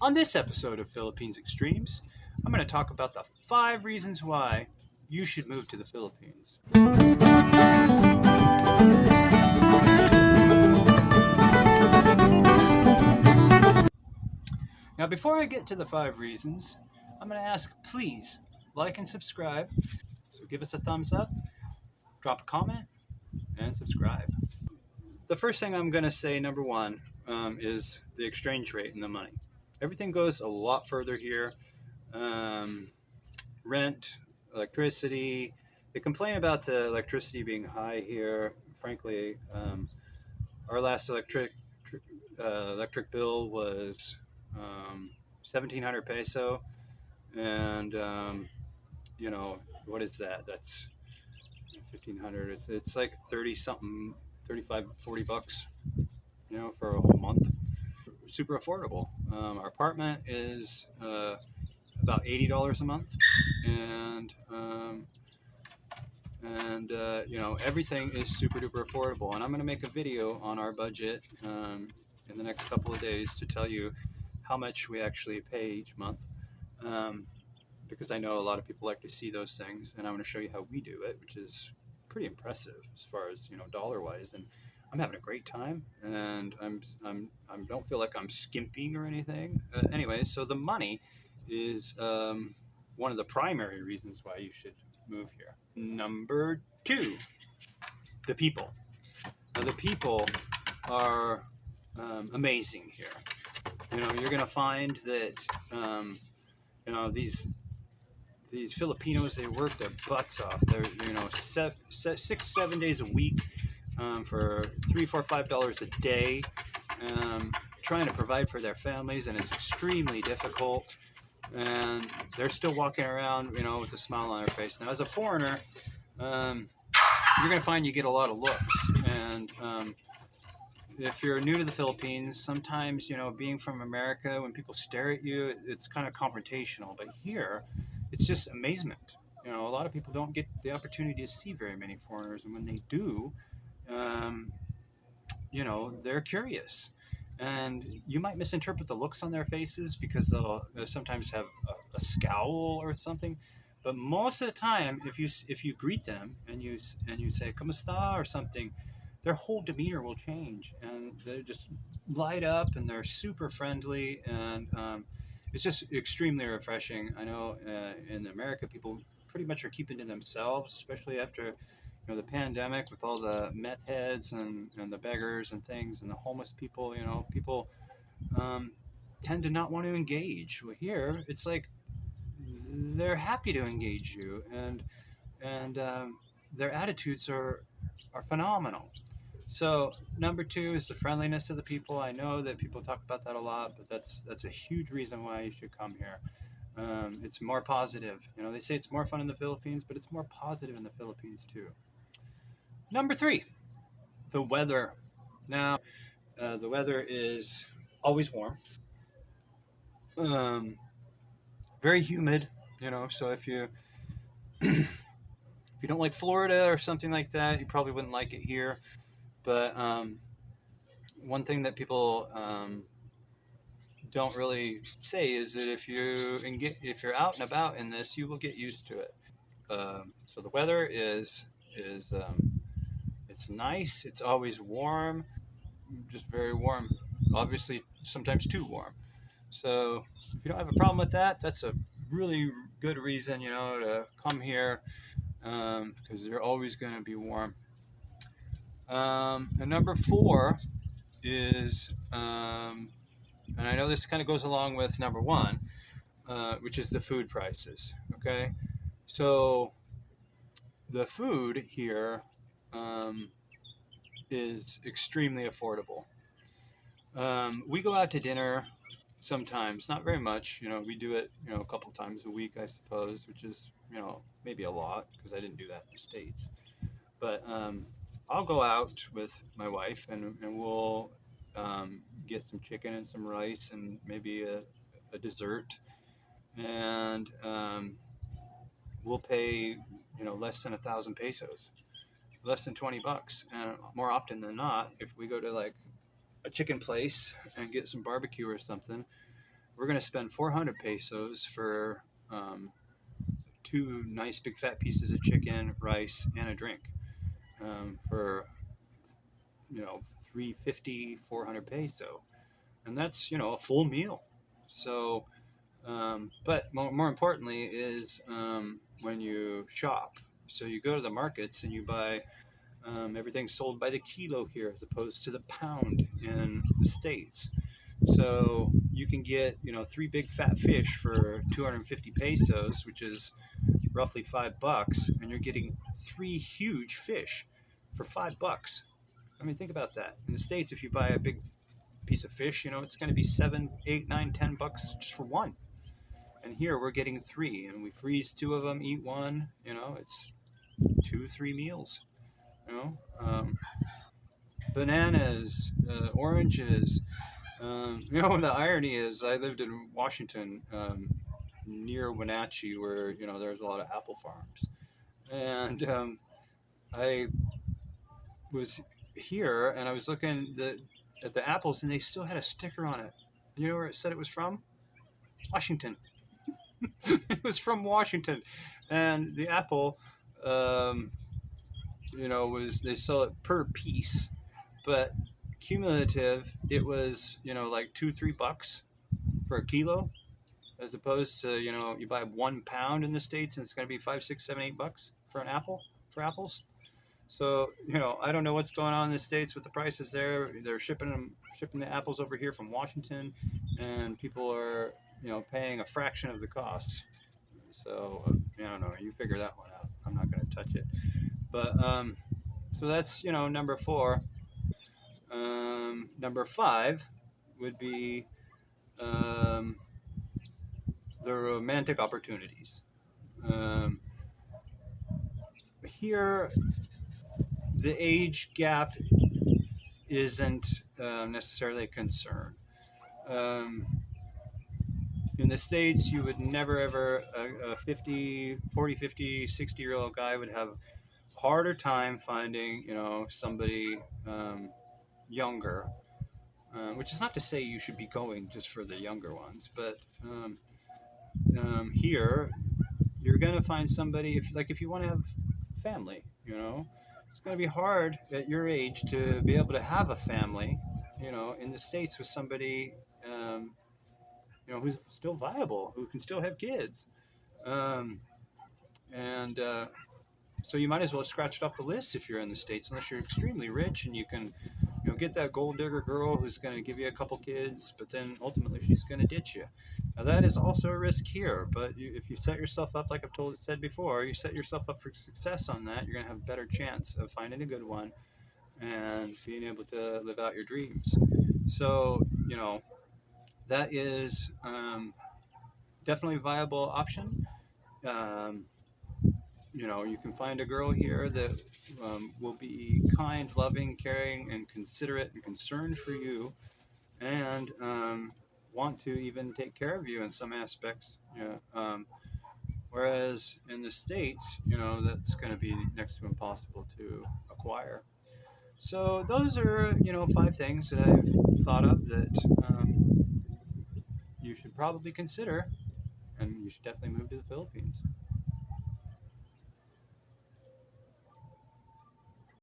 On this episode of Philippines Extremes, I'm going to talk about the 5 reasons why you should move to the Philippines. Now, before I get to the 5 reasons, I'm going to ask, please like and subscribe. So give us a thumbs up, drop a comment, and subscribe. The first thing I'm going to say, number one, is the exchange rate and the money. Everything goes a lot further here. Rent, electricity. They complain about the electricity being high here. Frankly, our last electric bill was 1,700 peso, and what is that? That's 1,500. It's like 30 something, 35, 40 bucks, for a whole month. Super affordable. Our apartment is about $80 a month, and everything is super duper affordable. And I'm going to make a video on our budget in the next couple of days to tell you how much we actually pay each month, because I know a lot of people like to see those things, and I want to show you how we do it, which is pretty impressive as far as dollar wise. And I'm having a great time, and I don't feel like I'm skimping or anything. Anyway, so the money is one of the primary reasons why you should move here. Number 2, the people. Now, the people are amazing here. You're going to find that these Filipinos, they work their butts off. They're 6-7 days a week for $3, $4, $5 a day, trying to provide for their families, and it's extremely difficult. And they're still walking around, with a smile on their face. Now, as a foreigner, you're going to find you get a lot of looks. And if you're new to the Philippines, sometimes, being from America, when people stare at you, it's kind of confrontational. But here, it's just amazement. A lot of people don't get the opportunity to see very many foreigners. And when they do, they're curious. And you might misinterpret the looks on their faces because they'll sometimes have a scowl or something. But most of the time, if you greet them and you say "Kamusta" or something, their whole demeanor will change, and they just light up, and they're super friendly, and it's just extremely refreshing. I know in America, people pretty much are keeping to themselves, especially after the pandemic, with all the meth heads and the beggars and things and the homeless people. People tend to not want to engage. Well, here it's like they're happy to engage you, and their attitudes are phenomenal. So number 2 is the friendliness of the people. I know that people talk about that a lot, but that's a huge reason why you should come here. It's more positive. They say it's more fun in the Philippines, but it's more positive in the Philippines too. Number 3, the weather. Now, the weather is always warm, very humid. So if you if you don't like Florida or something like that, you probably wouldn't like it here. But one thing that people don't really say is that if you're out and about in this, you will get used to it. So the weather is it's nice. It's always warm, just very warm. Obviously, sometimes too warm. So if you don't have a problem with that, that's a really good reason, to come here, because they're always going to be warm. And number 4 is, and I know this kind of goes along with number 1, which is the food prices. Okay, so the food here is extremely affordable. We go out to dinner sometimes, not very much. We do it, a couple times a week, I suppose, which is, maybe a lot because I didn't do that in the States. But I'll go out with my wife, and we'll get some chicken and some rice and maybe a dessert, and we'll pay less than 1,000 pesos, less than 20 bucks. And more often than not, if we go to like a chicken place and get some barbecue or something, we're going to spend 400 pesos for two nice big fat pieces of chicken, rice, and a drink for 350, 400 peso, and that's a full meal. So, but more importantly is when you shop. So you go to the markets and you buy everything sold by the kilo here as opposed to the pound in the States. So you can get, three big fat fish for 250 pesos, which is roughly $5, and you're getting three huge fish for $5. I mean, think about that. In the States, if you buy a big piece of fish, it's going to be 7, 8, 9, $10 just for one. And here we're getting three, and we freeze two of them, eat one. It's 2, 3 meals. Bananas, oranges. The irony is, I lived in Washington, near Wenatchee, where there's a lot of apple farms, and I was here and I was looking at the apples, and they still had a sticker on it. You know where it said it was from? Washington. It was from Washington, and the apple, was, they sell it per piece, but cumulative, it was like $2, $3 for a kilo, as opposed to you buy 1 pound in the States and it's going to be $5, $6, $7, $8 for an apple, for apples. So I don't know what's going on in the States with the prices there. They're shipping the apples over here from Washington, and people are paying a fraction of the cost. So I don't know. You figure that one out. I'm not going to touch it. But so that's number 4. Number 5 would be the romantic opportunities. Here, the age gap isn't necessarily a concern. In the States, you would never ever, a 40, 50, 60-year-old guy would have harder time finding, somebody younger, which is not to say you should be going just for the younger ones, but here, you're going to find somebody, if you want to have family, it's going to be hard at your age to be able to have a family, in the States with somebody, who's still viable, who can still have kids. So you might as well scratch it off the list if you're in the States, unless you're extremely rich and you can, get that gold digger girl who's going to give you a couple kids, but then ultimately she's going to ditch you. Now that is also a risk here, but if you set yourself up, like I've said before, you set yourself up for success on that, you're going to have a better chance of finding a good one and being able to live out your dreams. So, that is definitely a viable option. You can find a girl here that will be kind, loving, caring, and considerate and concerned for you, and want to even take care of you in some aspects. Whereas in the States, that's going to be next to impossible to acquire. So those are, 5 things that I've thought of that you should probably consider, and you should definitely move to the Philippines.